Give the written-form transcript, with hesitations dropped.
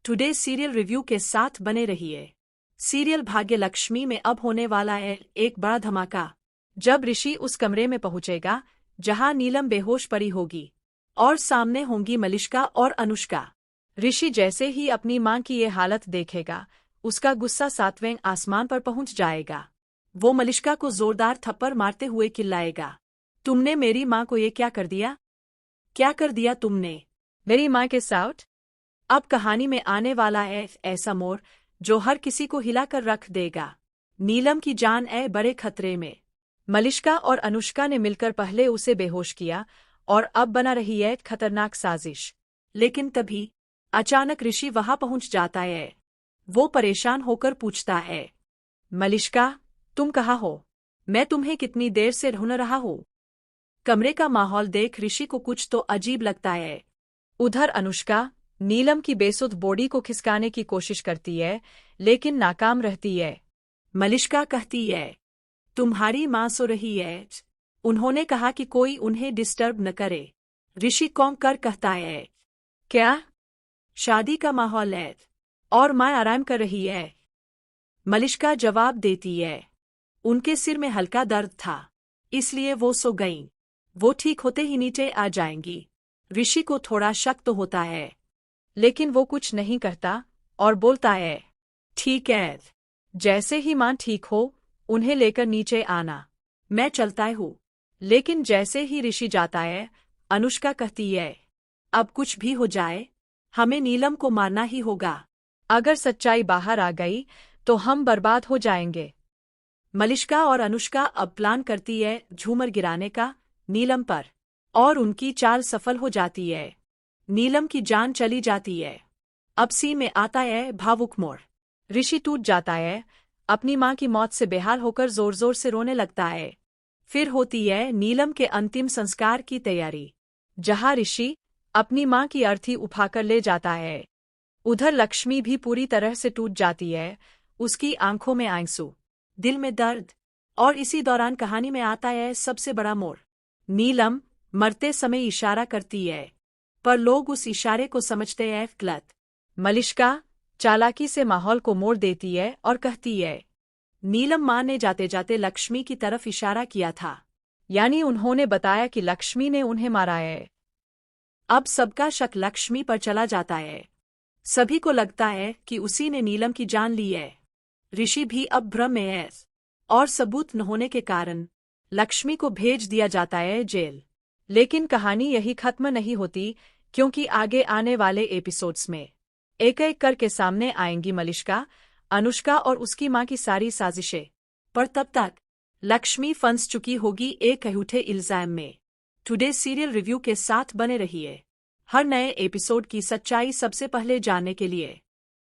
Today serial review के साथ बने रहिए। सीरियल भाग्य लक्ष्मी में अब होने वाला है एक बड़ा धमाका। जब ऋषि उस कमरे में पहुंचेगा जहां नीलम बेहोश पड़ी होगी और सामने होंगी मलिष्का और अनुष्का। ऋषि जैसे ही अपनी मां की ये हालत देखेगा उसका गुस्सा 7वें आसमान पर पहुंच जाएगा। वो मलिष्का को जोरदार थप्पड़ मारते हुए चिल्लाएगा, तुमने मेरी मां को ये क्या कर दिया? क्या कर दिया तुमने मेरी मां के साथ? अब कहानी में आने वाला है ऐसा मोड़ जो हर किसी को हिलाकर रख देगा। नीलम की जान है बड़े खतरे में। मलिष्का और अनुष्का ने मिलकर पहले उसे बेहोश किया और अब बना रही है खतरनाक साजिश। लेकिन तभी अचानक ऋषि वहां पहुंच जाता है। वो परेशान होकर पूछता है, मलिष्का तुम कहाँ हो? मैं तुम्हें कितनी देर से ढूंढ रहा हूँ। कमरे का माहौल देख ऋषि को कुछ तो अजीब लगता है। उधर अनुष्का नीलम की बेसुध बॉडी को खिसकाने की कोशिश करती है लेकिन नाकाम रहती है। मलिष्का कहती है, तुम्हारी मां सो रही है, उन्होंने कहा कि कोई उन्हें डिस्टर्ब न करे। ऋषि कौंक कर कहता है, क्या? शादी का माहौल है और मां आराम कर रही है। मलिष्का जवाब देती है, उनके सिर में हल्का दर्द था इसलिए वो सो गईं। वो ठीक होते ही नीचे आ जाएंगी। ऋषि को थोड़ा शक तो होता है लेकिन वो कुछ नहीं कहता और बोलता है, ठीक है, जैसे ही मां ठीक हो उन्हें लेकर नीचे आना, मैं चलता हूँ। लेकिन जैसे ही ऋषि जाता है अनुष्का कहती है, अब कुछ भी हो जाए हमें नीलम को मारना ही होगा। अगर सच्चाई बाहर आ गई तो हम बर्बाद हो जाएंगे। मलिष्का और अनुष्का अब प्लान करती है झूमर गिराने का नीलम पर और उनकी चाल सफल हो जाती है। नीलम की जान चली जाती है। अब सीन में आता है भावुक मोड़। ऋषि टूट जाता है, अपनी मां की मौत से बेहाल होकर जोर जोर से रोने लगता है। फिर होती है नीलम के अंतिम संस्कार की तैयारी जहां ऋषि अपनी मां की अर्थी उठाकर ले जाता है। उधर लक्ष्मी भी पूरी तरह से टूट जाती है, उसकी आंखों में आंसू, दिल में दर्द। और इसी दौरान कहानी में आता है सबसे बड़ा मोड़। नीलम मरते समय इशारा करती है पर लोग उस इशारे को समझते हैं गलत। मलिष्का चालाकी से माहौल को मोड़ देती है और कहती है, नीलम मां ने जाते जाते लक्ष्मी की तरफ इशारा किया था, यानी उन्होंने बताया कि लक्ष्मी ने उन्हें मारा है। अब सबका शक लक्ष्मी पर चला जाता है। सभी को लगता है कि उसी ने नीलम की जान ली है। ऋषि भी अब भ्रम में है और सबूत न होने के कारण लक्ष्मी को भेज दिया जाता है जेल। लेकिन कहानी यही खत्म नहीं होती क्योंकि आगे आने वाले एपिसोड्स में एक एक करके सामने आएंगी मलिष्का, अनुष्का और उसकी मां की सारी साजिशें। पर तब तक लक्ष्मी फंस चुकी होगी एक झूठे इल्जाम में। टुडे सीरियल रिव्यू के साथ बने रहिए हर नए एपिसोड की सच्चाई सबसे पहले जानने के लिए।